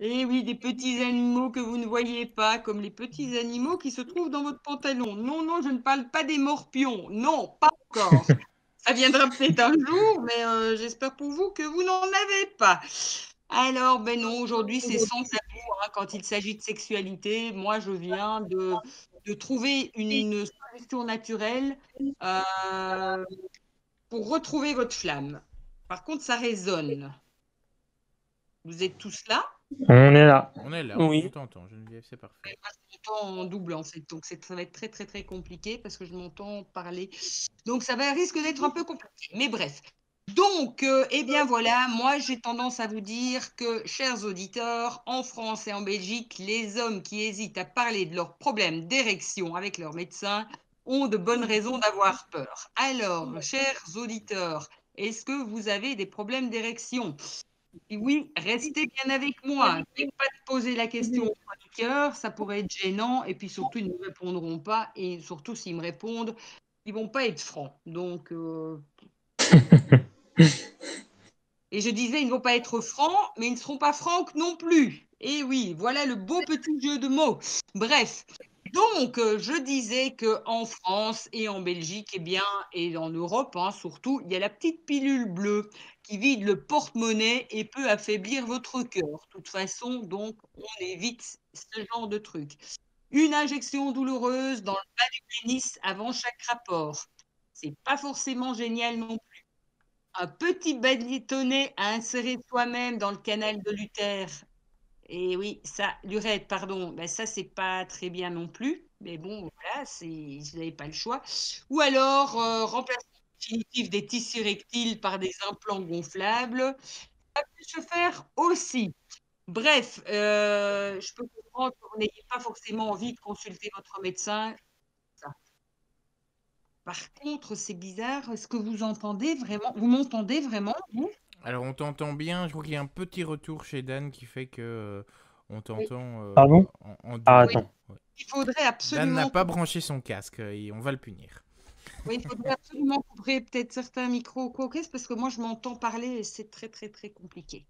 Et oui, des petits animaux que vous ne voyez pas, comme les petits animaux qui se trouvent dans votre pantalon. Non, non, je ne parle pas des morpions. Non, pas encore. Ça viendra peut-être un jour, mais j'espère pour vous que vous n'en avez pas. Alors, ben non, aujourd'hui, c'est sans tabou hein, quand il s'agit de sexualité. Moi, je viens de trouver une solution naturelle euh, pour retrouver votre flamme. Par contre, ça résonne. Vous êtes tous là? On est là. On est là, on Oui. t'entend, Geneviève, c'est parfait. Moi, je m'entends en double en fait, donc ça va être très très très compliqué parce que je m'entends parler. Donc ça va risque d'être un peu compliqué. Mais bref. Donc, eh bien voilà, moi j'ai tendance à vous dire que, chers auditeurs, en France et en Belgique, les hommes qui hésitent à parler de leurs problèmes d'érection avec leur médecin ont de bonnes raisons d'avoir peur. Alors, chers auditeurs, est-ce que vous avez des problèmes d'érection? Et oui, restez bien avec moi. Ne pas te poser la question au fond du cœur, ça pourrait être gênant. Et puis surtout, ils ne me répondront pas. Et surtout, s'ils me répondent, ils vont pas être francs. Donc, et je disais, ils ne vont pas être francs, mais ils ne seront pas francs non plus. Et oui, voilà le beau petit jeu de mots. Bref. Donc, je disais qu'en France et en Belgique, eh bien, et en Europe hein, surtout, il y a la petite pilule bleue qui vide le porte-monnaie et peut affaiblir votre cœur. De toute façon, donc, on évite ce genre de truc. Une injection douloureuse dans le bas du pénis avant chaque rapport. C'est pas forcément génial non plus. Un petit bâtonnet à insérer soi-même dans le canal de l'utère. Et oui, ça, l'urètre, pardon, ben ça, c'est pas très bien non plus. Mais bon, voilà, je n'avais pas le choix. Ou alors, remplacement définitif des tissus rectiles par des implants gonflables. Ça peut se faire aussi. Bref, je peux comprendre que vous n'ayez pas forcément envie de consulter votre médecin. Ça. Par contre, c'est bizarre. Est-ce que vous entendez vraiment? Vous m'entendez vraiment, vous? Alors, on t'entend bien, je crois qu'il y a un petit retour chez Dan qui fait que on Oui. t'entend Pardon? en Ah, double. Oui. attends. Ouais. Il faudrait Dan n'a absolument pas branché son casque et on va le punir. Oui, il faudrait absolument couvrir peut-être certains micros cocasses parce que moi, je m'entends parler et c'est très, très, très compliqué.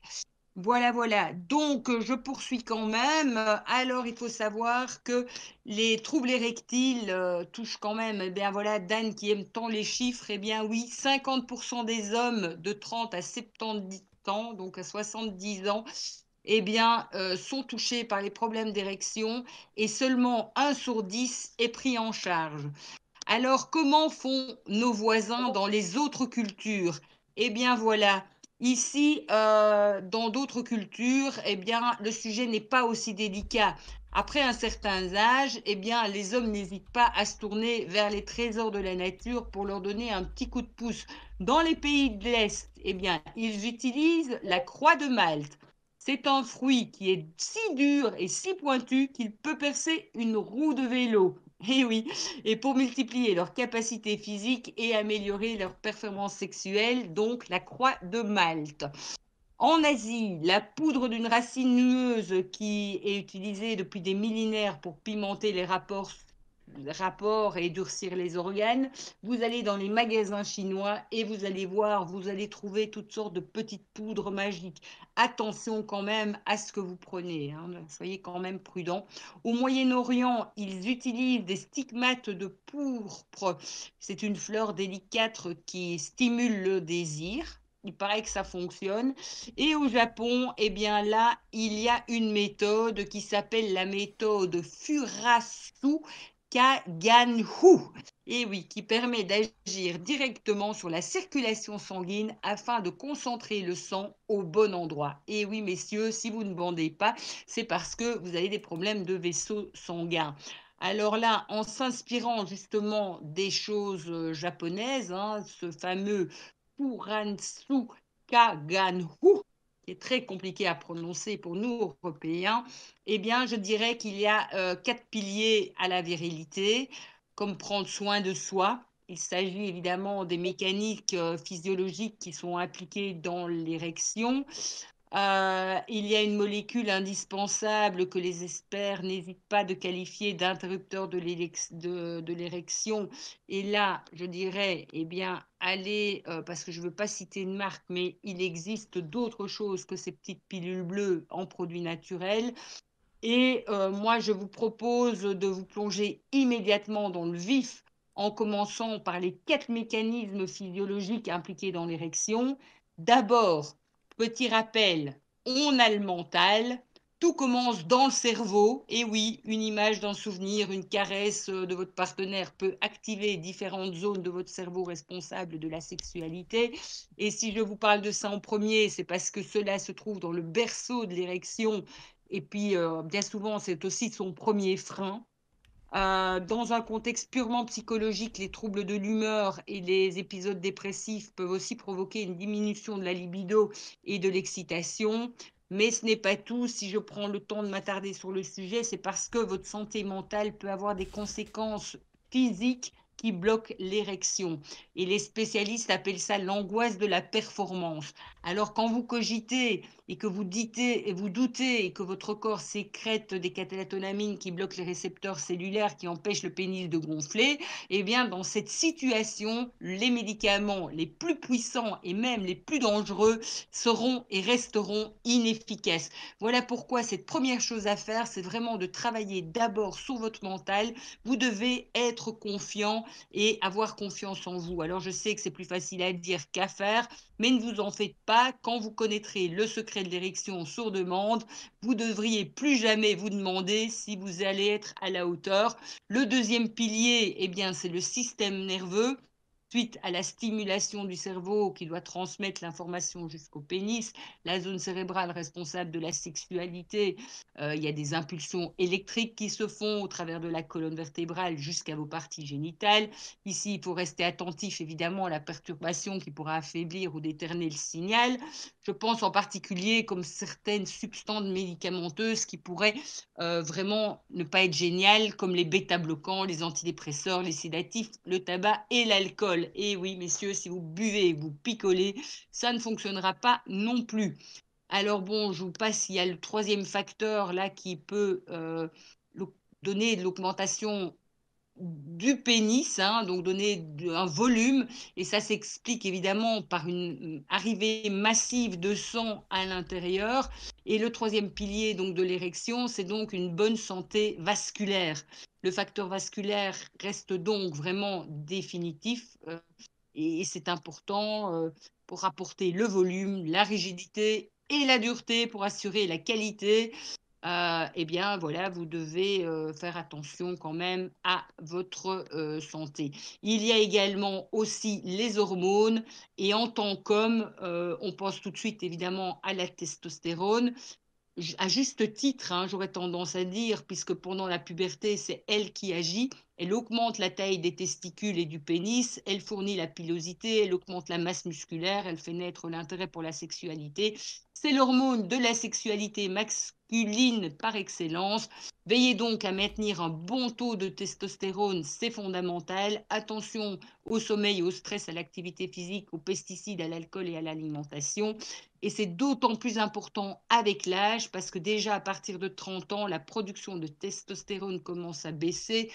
Voilà, voilà. Donc, je poursuis quand même. Alors, il faut savoir que les troubles érectiles touchent quand même, eh bien voilà, Dan qui aime tant les chiffres, eh bien oui, 50% des hommes de 30 à 70 ans, donc à 70 ans, eh bien, sont touchés par les problèmes d'érection et seulement 1 sur 10 est pris en charge. Alors, comment font nos voisins dans les autres cultures? Eh bien, voilà. Ici, dans d'autres cultures, eh bien, le sujet n'est pas aussi délicat. Après un certain âge, eh bien, les hommes n'hésitent pas à se tourner vers les trésors de la nature pour leur donner un petit coup de pouce. Dans les pays de l'Est, eh bien, ils utilisent la croix de Malte. C'est un fruit qui est si dur et si pointu qu'il peut percer une roue de vélo. Eh oui, et pour multiplier leurs capacités physiques et améliorer leur performance sexuelle, donc la croix de Malte. En Asie, la poudre d'une racine nueuse qui est utilisée depuis des millénaires pour pimenter les rapports et durcir les organes. Vous allez dans les magasins chinois et vous allez voir, vous allez trouver toutes sortes de petites poudres magiques. Attention quand même à ce que vous prenez, hein. Soyez quand même prudents. Au Moyen-Orient, ils utilisent des stigmates de pourpre. C'est une fleur délicate qui stimule le désir. Il paraît que ça fonctionne. Et au Japon, eh bien là, il y a une méthode qui s'appelle la méthode Furasu Kaganhu. Et oui, qui permet d'agir directement sur la circulation sanguine afin de concentrer le sang au bon endroit. Et oui, messieurs, si vous ne bandez pas, c'est parce que vous avez des problèmes de vaisseau sanguin. Alors là, en s'inspirant justement des choses japonaises, hein, ce fameux Furansu Kaganhu, qui est très compliqué à prononcer pour nous, Européens, eh bien, je dirais qu'il y a 4 piliers à la virilité, comme prendre soin de soi. Il s'agit évidemment des mécaniques physiologiques qui sont impliquées dans l'érection. Il y a une molécule indispensable que les experts n'hésitent pas de qualifier d'interrupteur de l'érection. Et là, je dirais, eh bien, allez, parce que je ne veux pas citer une marque, mais il existe d'autres choses que ces petites pilules bleues en produits naturels. Et moi, je vous propose de vous plonger immédiatement dans le vif en commençant par les 4 mécanismes physiologiques impliqués dans l'érection. D'abord, petit rappel, on a le mental. Tout commence dans le cerveau. Et oui, une image d'un souvenir, une caresse de votre partenaire peut activer différentes zones de votre cerveau responsables de la sexualité. Et si je vous parle de ça en premier, c'est parce que cela se trouve dans le berceau de l'érection et puis, bien souvent, c'est aussi son premier frein. Dans un contexte purement psychologique, les troubles de l'humeur et les épisodes dépressifs peuvent aussi provoquer une diminution de la libido et de l'excitation. Mais ce n'est pas tout. Si je prends le temps de m'attarder sur le sujet, c'est parce que votre santé mentale peut avoir des conséquences physiques qui bloquent l'érection. Et les spécialistes appellent ça l'angoisse de la performance. Alors, quand vous cogitez et que vous ditez et vous doutez et que votre corps sécrète des catécholamines qui bloquent les récepteurs cellulaires qui empêchent le pénis de gonfler, eh bien dans cette situation, les médicaments les plus puissants et même les plus dangereux seront et resteront inefficaces. Voilà pourquoi cette première chose à faire, c'est vraiment de travailler d'abord sur votre mental. Vous devez être confiant et avoir confiance en vous. Alors je sais que c'est plus facile à dire qu'à faire, mais ne vous en faites pas, quand vous connaîtrez le secret de l'érection sur demande, vous ne devriez plus jamais vous demander si vous allez être à la hauteur. Le deuxième pilier, eh bien, c'est le système nerveux. Suite à la stimulation du cerveau qui doit transmettre l'information jusqu'au pénis, la zone cérébrale responsable de la sexualité, il y a des impulsions électriques qui se font au travers de la colonne vertébrale jusqu'à vos parties génitales. Ici, il faut rester attentif évidemment à la perturbation qui pourra affaiblir ou déterner le signal. Je pense en particulier comme certaines substances médicamenteuses qui pourraient vraiment ne pas être géniales, comme les bêta-bloquants, les antidépresseurs, les sédatifs, le tabac et l'alcool. Et oui, messieurs, si vous buvez et vous picolez, ça ne fonctionnera pas non plus. Alors bon, je vous passe, il y a le troisième facteur là qui peut donner de l'augmentation du pénis, hein, donc donner un volume, et ça s'explique évidemment par une arrivée massive de sang à l'intérieur. Et le troisième pilier donc de l'érection, c'est donc une bonne santé vasculaire. Le facteur vasculaire reste donc vraiment définitif et c'est important pour apporter le volume, la rigidité et la dureté pour assurer la qualité. Eh bien, voilà, vous devez faire attention quand même à votre santé. Il y a également aussi les hormones et en tant qu'homme, on pense tout de suite évidemment à la testostérone à juste titre, hein, j'aurais tendance à dire, puisque pendant la puberté, c'est elle qui agit. Elle augmente la taille des testicules et du pénis, elle fournit la pilosité, elle augmente la masse musculaire, elle fait naître l'intérêt pour la sexualité. C'est l'hormone de la sexualité masculine par excellence. Veillez donc à maintenir un bon taux de testostérone, c'est fondamental. Attention au sommeil, au stress, à l'activité physique, aux pesticides, à l'alcool et à l'alimentation. Et c'est d'autant plus important avec l'âge parce que déjà à partir de 30 ans, la production de testostérone commence à baisser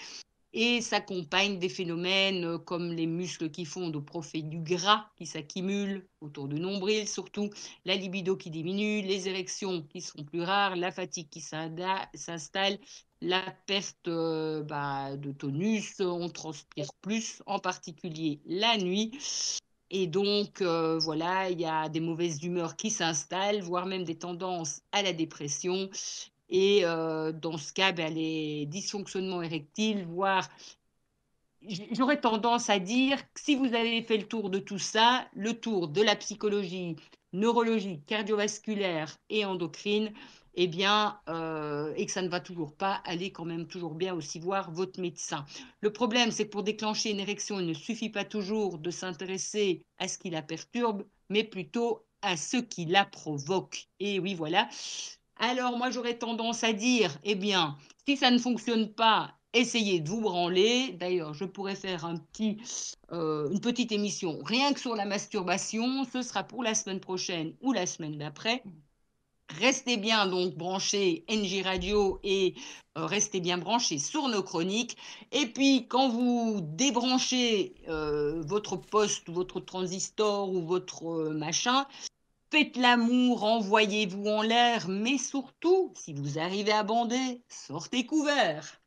et s'accompagne des phénomènes comme les muscles qui fondent au profit du gras qui s'accumule autour du nombril surtout, la libido qui diminue, les érections qui sont plus rares, la fatigue qui s'installe, la perte de tonus, on transpire plus, en particulier la nuit. Et donc, voilà, il y a des mauvaises humeurs qui s'installent, voire même des tendances à la dépression. Et dans ce cas, ben, les dysfonctionnements érectiles, voire, j'aurais tendance à dire que si vous avez fait le tour de tout ça, le tour de la psychologie, neurologie, cardiovasculaire et endocrine, eh bien, et que ça ne va toujours pas, allez quand même toujours bien aussi voir votre médecin. Le problème, c'est que pour déclencher une érection, il ne suffit pas toujours de s'intéresser à ce qui la perturbe, mais plutôt à ce qui la provoque. Et oui, voilà. Alors, moi, j'aurais tendance à dire, eh bien, si ça ne fonctionne pas, essayez de vous branler. D'ailleurs, je pourrais faire une petite émission rien que sur la masturbation. Ce sera pour la semaine prochaine ou la semaine d'après. Restez bien donc branchés NJ Radio et restez bien branchés sur nos chroniques. Et puis, quand vous débranchez votre poste ou votre transistor ou votre machin, faites l'amour, envoyez-vous en l'air, mais surtout, si vous arrivez à bander, sortez couvert.